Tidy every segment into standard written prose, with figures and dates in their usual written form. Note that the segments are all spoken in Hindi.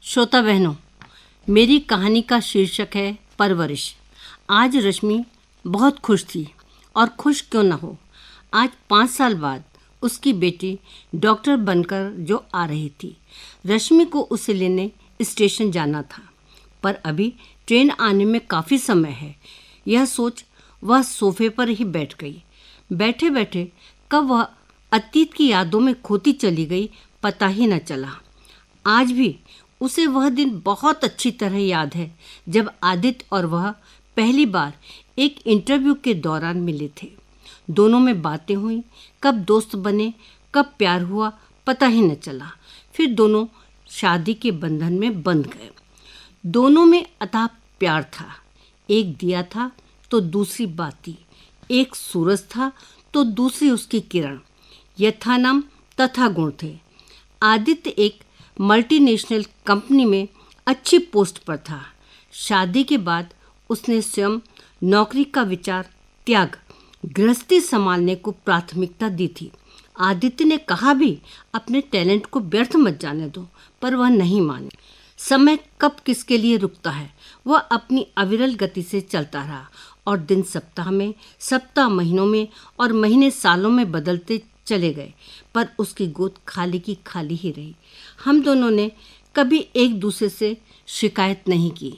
श्रोता बहनों, मेरी कहानी का शीर्षक है परवरिश। आज रश्मि बहुत खुश थी, और खुश क्यों न हो। आज 5 साल बाद उसकी बेटी डॉक्टर बनकर जो आ रही थी। रश्मि को उसे लेने स्टेशन जाना था, पर अभी ट्रेन आने में काफ़ी समय है। यह सोच वह सोफे पर ही बैठ गई। बैठे बैठे कब वह अतीत की यादों में खोती चली गई, पता ही न चला। आज भी उसे वह दिन बहुत अच्छी तरह याद है, जब आदित्य और वह पहली बार एक इंटरव्यू के दौरान मिले थे। दोनों में बातें हुई, कब दोस्त बने, कब प्यार हुआ, पता ही न चला। फिर दोनों शादी के बंधन में बंध गए। दोनों में अथाह प्यार था। एक दिया था तो दूसरी बाती, एक सूरज था तो दूसरी उसकी किरण। यथा नाम तथा गुण थे। आदित्य एक मल्टीनेशनल कंपनी में अच्छी पोस्ट पर था। शादी के बाद उसने स्वयं नौकरी का विचार त्याग गृहस्थी संभालने को प्राथमिकता दी थी। आदित्य ने कहा भी अपने टैलेंट को व्यर्थ मत जाने दो, पर वह नहीं माने। समय कब किसके लिए रुकता है, वह अपनी अविरल गति से चलता रहा, और दिन सप्ताह में, सप्ताह महीनों में, और महीने सालों में बदलते चले गए, पर उसकी गोद खाली की खाली ही रही। हम दोनों ने कभी एक दूसरे से शिकायत नहीं की,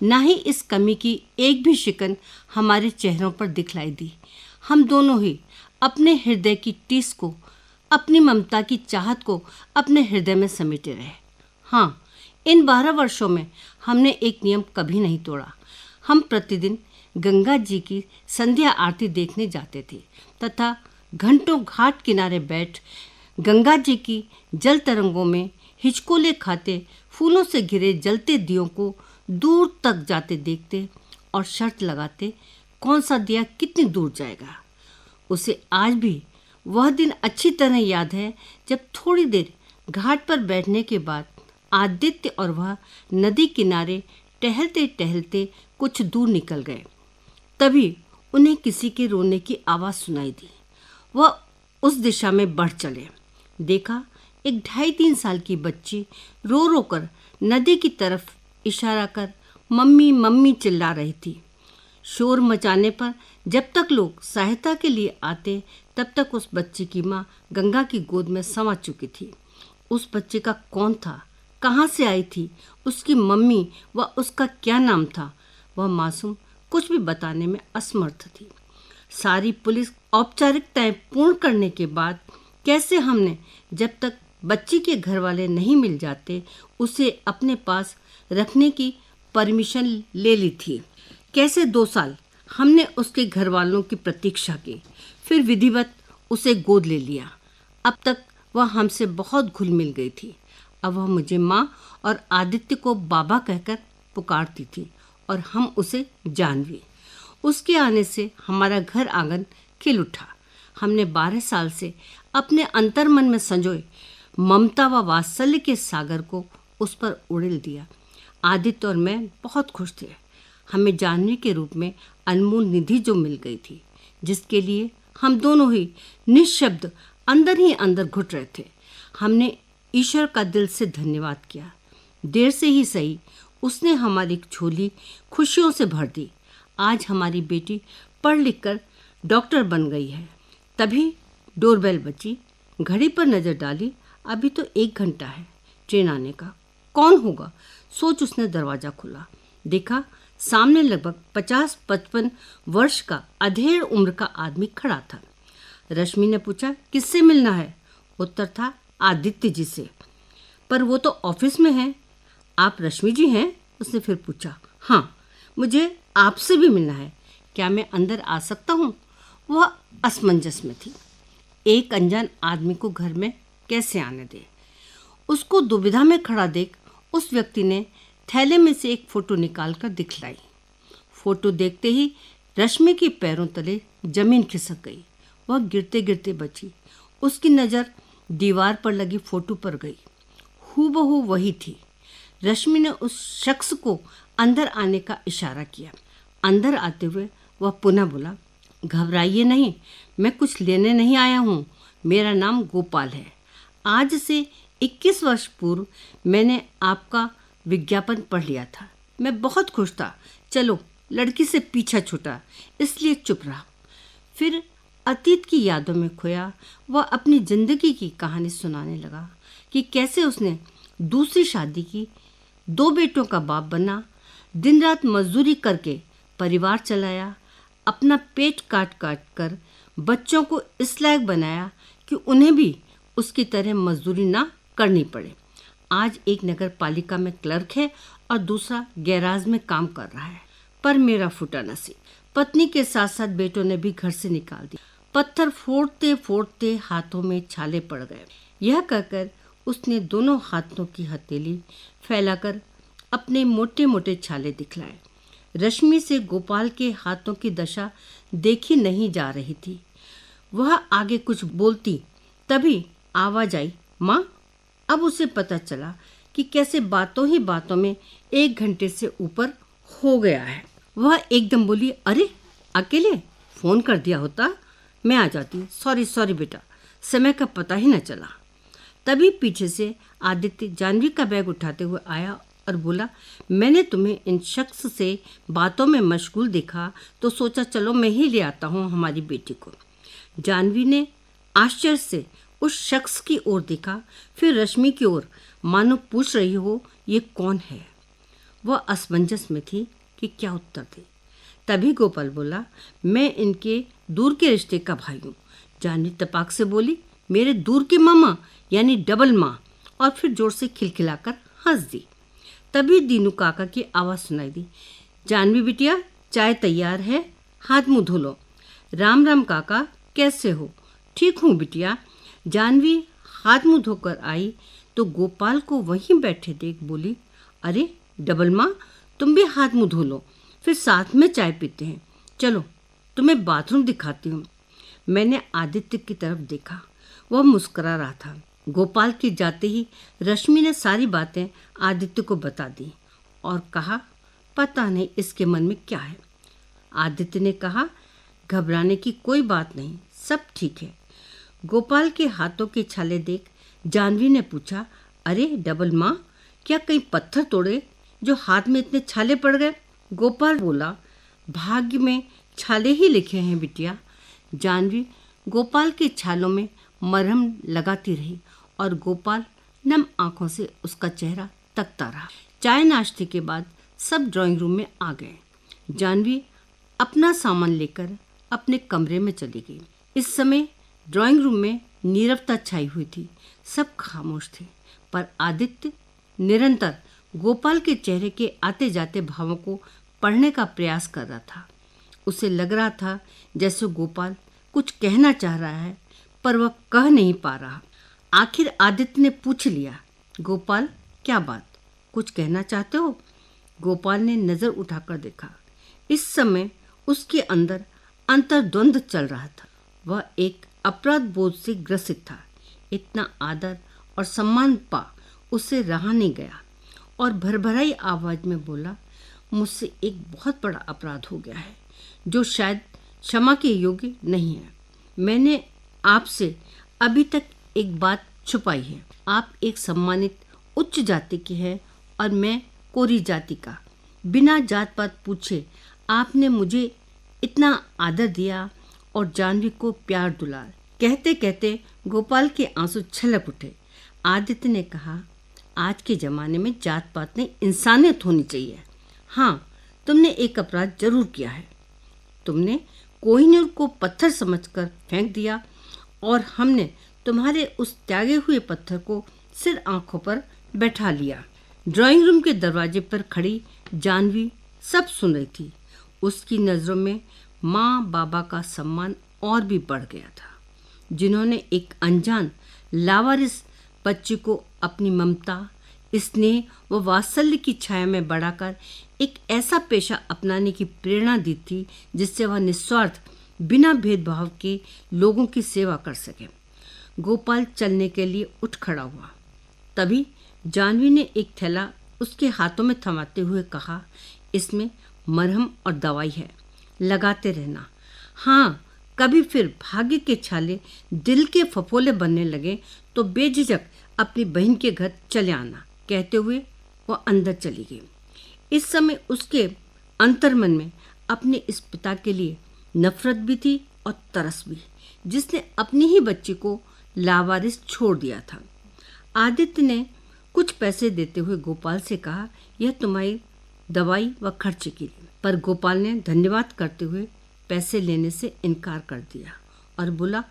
ना ही इस कमी की एक भी शिकन हमारे चेहरों पर दिखलाई दी। हम दोनों ही अपने हृदय की टीस को, अपनी ममता की चाहत को अपने हृदय में समेटे रहे। हाँ, इन 12 वर्षों में हमने एक नियम कभी नहीं तोड़ा। हम प्रतिदिन गंगा जी की संध्या आरती देखने जाते थे, तथा घंटों घाट किनारे बैठ गंगा जी की जल तरंगों में हिचकोले खाते, फूलों से घिरे जलते दियों को दूर तक जाते देखते और शर्त लगाते कौन सा दिया कितनी दूर जाएगा। उसे आज भी वह दिन अच्छी तरह याद है, जब थोड़ी देर घाट पर बैठने के बाद आदित्य और वह नदी किनारे टहलते टहलते कुछ दूर निकल गए। तभी उन्हें किसी के रोने की आवाज़ सुनाई दी। वह उस दिशा में बढ़ चले। देखा, एक 2.5-3 साल की बच्ची रो रो कर नदी की तरफ इशारा कर मम्मी मम्मी चिल्ला रही थी। शोर मचाने पर जब तक लोग सहायता के लिए आते, तब तक उस बच्ची की माँ गंगा की गोद में समा चुकी थी। उस बच्चे का कौन था, कहाँ से आई थी, उसकी मम्मी व उसका क्या नाम था, वह मासूम कुछ भी बताने में असमर्थ थी। सारी पुलिस औपचारिकताएं पूर्ण करने के बाद कैसे हमने, जब तक बच्ची के घर वाले नहीं मिल जाते, उसे अपने पास रखने की परमिशन ले ली थी। कैसे 2 साल हमने उसके घर वालों की प्रतीक्षा की, फिर विधिवत उसे गोद ले लिया। अब तक वह हमसे बहुत घुल मिल गई थी। अब वह मुझे माँ और आदित्य को बाबा कहकर पुकारती थी, और हम उसे जानवी। उसके आने से हमारा घर आंगन खिल उठा। हमने 12 साल से अपने अंतर्मन में संजोए ममता व वात्सल्य के सागर को उस पर उड़ेल दिया। आदित्य और मैं बहुत खुश थे। हमें जानवी के रूप में अनमोल निधि जो मिल गई थी, जिसके लिए हम दोनों ही निःशब्द अंदर ही अंदर घुट रहे थे। हमने ईश्वर का दिल से धन्यवाद किया। देर से ही सही, उसने हमारी झोली खुशियों से भर दी। आज हमारी बेटी पढ़ लिख कर डॉक्टर बन गई है। तभी डोरबेल बजी। घड़ी पर नज़र डाली, अभी तो 1 घंटा है ट्रेन आने का। कौन होगा, सोच उसने दरवाज़ा खोला। देखा, सामने लगभग 50-55 वर्ष का अधेड़ उम्र का आदमी खड़ा था। रश्मि ने पूछा, किससे मिलना है? उत्तर था, आदित्य जी से। पर वो तो ऑफिस में है। आप रश्मि जी हैं? उसने फिर पूछा। हाँ, मुझे आपसे भी मिलना है। क्या मैं अंदर आ सकता हूँ? वह असमंजस में थी। एक अनजान आदमी को घर में कैसे आने दे? उसको दुविधा में खड़ा देख उस व्यक्ति ने थैले में से एक फ़ोटो निकालकर दिखलाई। फ़ोटो देखते ही रश्मि के पैरों तले जमीन खिसक गई। वह गिरते गिरते बची। उसकी नज़र दीवार पर लगी फ़ोटो पर गई। हूबहू वही थी। रश्मि ने उस शख्स को अंदर आने का इशारा किया। अंदर आते हुए वह पुनः बोला, घबराइए नहीं, मैं कुछ लेने नहीं आया हूँ। मेरा नाम गोपाल है। आज से 21 वर्ष पूर्व मैंने आपका विज्ञापन पढ़ लिया था। मैं बहुत खुश था। चलो, लड़की से पीछा छूटा, इसलिए चुप रहा। फिर अतीत की यादों में खोया वह अपनी जिंदगी की कहानी सुनाने लगा कि कैसे उसने दूसरी शादी की, 2 बेटों का बाप बना, दिन रात मजदूरी करके परिवार चलाया, अपना पेट काट काट कर बच्चों को इस लायक बनाया कि उन्हें भी उसकी तरह मजदूरी ना करनी पड़े। आज एक नगर पालिका में क्लर्क है और दूसरा गैराज में काम कर रहा है। पर मेरा फूटा नसीब, पत्नी के साथ साथ बेटों ने भी घर से निकाल दिया। पत्थर फोड़ते फोड़ते हाथों में छाले पड़ गए। यह कहकर उसने दोनों हाथों की हथेली फैलाकर अपने मोटे मोटे छाले दिखलाए। रश्मि से गोपाल के हाथों की दशा देखी नहीं जा रही थी। वह आगे कुछ बोलती, तभी आवाज आई, माँ। अब उसे पता चला कि कैसे बातों ही बातों में 1 घंटे से ऊपर हो गया है। वह एकदम बोली, अरे अकेले? फ़ोन कर दिया होता, मैं आ जाती। सॉरी बेटा, समय का पता ही न चला। तभी पीछे से आदित्य जानवी का बैग उठाते हुए आया और बोला, मैंने तुम्हें इन शख्स से बातों में मशगूल देखा तो सोचा चलो मैं ही ले आता हूँ हमारी बेटी को। जानवी ने आश्चर्य से उस शख्स की ओर देखा, फिर रश्मि की ओर, मानो पूछ रही हो ये कौन है। वह असमंजस में थी कि क्या उत्तर दे। तभी गोपाल बोला, मैं इनके दूर के रिश्ते का भाई हूँ। जानवी तपाक से बोली, मेरे दूर के मामा यानी डबल माँ, और फिर जोर से खिलखिलाकर हंस दी। तभी दीनू काका की आवाज़ सुनाई दी, जानवी बिटिया, चाय तैयार है, हाथ मुँह धो लो। राम राम काका, कैसे हो? ठीक हूँ बिटिया। जानवी हाथ मुँह धोकर आई तो गोपाल को वहीं बैठे देख बोली, अरे डबल माँ, तुम भी हाथ मुँह धो लो, फिर साथ में चाय पीते हैं। चलो तुम्हें बाथरूम दिखाती हूँ। मैंने आदित्य की तरफ देखा, वह मुस्कुरा रहा था। गोपाल के जाते ही रश्मि ने सारी बातें आदित्य को बता दी और कहा, पता नहीं इसके मन में क्या है। आदित्य ने कहा, घबराने की कोई बात नहीं, सब ठीक है। गोपाल के हाथों के छाले देख जानवी ने पूछा, अरे डबल माँ, क्या कहीं पत्थर तोड़े जो हाथ में इतने छाले पड़ गए? गोपाल बोला, भाग्य में छाले ही लिखे हैं बिटिया। जानवी गोपाल के छालों में मरहम लगाती रही और गोपाल नम आंखों से उसका चेहरा तकता रहा। चाय नाश्ते के बाद सब ड्राइंग रूम में आ गए। जानवी अपना सामान लेकर अपने कमरे में चली गई। इस समय ड्राइंग रूम में नीरवता छाई हुई थी, सब खामोश थे, पर आदित्य निरंतर गोपाल के चेहरे के आते जाते भावों को पढ़ने का प्रयास कर रहा था। उसे लग रहा था जैसे गोपाल कुछ कहना चाह रहा है पर वह कह नहीं पा रहा। आखिर आदित्य ने पूछ लिया, गोपाल क्या बात, कुछ कहना चाहते हो? गोपाल ने नज़र उठाकर देखा। इस समय उसके अंदर अंतर्द्वंद चल रहा था। वह एक अपराध बोध से ग्रसित था। इतना आदर और सम्मान पा उससे रहा नहीं गया और भरभराई आवाज में बोला, मुझसे एक बहुत बड़ा अपराध हो गया है जो शायद क्षमा के योग्य नहीं है। मैंने आपसे अभी तक एक बात छुपाई है। आप एक सम्मानित उच्च जाति के हैं और मैं कोरी जाति का। बिना जात पात पूछे आपने मुझे इतना आदर दिया और जानवी को प्यार दुलार। कहते कहते गोपाल के आंसू छलक उठे। आदित्य ने कहा, आज के ज़माने में जात पात नहीं, इंसानियत होनी चाहिए। हाँ, तुमने एक अपराध जरूर किया है। तुमने कोहिनूर को पत्थर समझकर फेंक दिया और हमने तुम्हारे उस त्यागे हुए पत्थर को सिर आंखों पर बैठा लिया। ड्राइंग रूम के दरवाजे पर खड़ी जानवी सब सुन रही थी। उसकी नज़रों में माँ बाबा का सम्मान और भी बढ़ गया था, जिन्होंने एक अनजान लावारिस बच्चे को अपनी ममता, स्नेह व वात्सल्य की छाया में बढ़ाकर एक ऐसा पेशा अपनाने की प्रेरणा दी थी जिससे वह निस्वार्थ बिना भेदभाव के लोगों की सेवा कर सके। गोपाल चलने के लिए उठ खड़ा हुआ। तभी जानवी ने एक थैला उसके हाथों में थमाते हुए कहा, इसमें मरहम और दवाई है, लगाते रहना। हाँ, कभी फिर भाग्य के छाले दिल के फफोले बनने लगे तो बेझिझक अपनी बहन के घर चले आना। कहते हुए वह अंदर चली गई। इस समय उसके अंतर्मन में अपने इस पिता के लिए नफरत भी थी और तरस भी, जिसने अपनी ही बच्ची को लावारिस छोड़ दिया था। आदित्य ने कुछ पैसे देते हुए गोपाल से कहा, यह तुम्हारी दवाई व खर्चे के लिए। पर गोपाल ने धन्यवाद करते हुए पैसे लेने से इनकार कर दिया और बोला,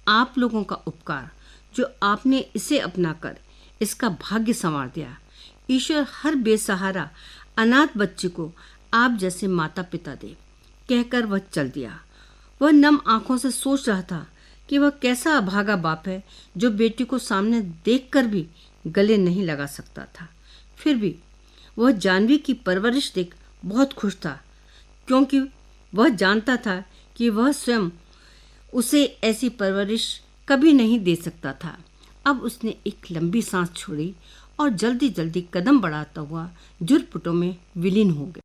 आप लोगों का उपकार, जो आपने इसे अपनाकर इसका भाग्य संवार दिया। ईश्वर हर बेसहारा अनाथ बच्चे को आप जैसे माता पिता दे। कहकर वह चल दिया। वह नम आंखों से सोच रहा था कि वह कैसा अभागा बाप है जो बेटी को सामने देखकर भी गले नहीं लगा सकता था। फिर भी वह जानवी की परवरिश देख बहुत खुश था, क्योंकि वह जानता था कि वह स्वयं उसे ऐसी परवरिश कभी नहीं दे सकता था। अब उसने एक लंबी सांस छोड़ी और जल्दी जल्दी कदम बढ़ाता हुआ जुरपुटों में विलीन हो गया।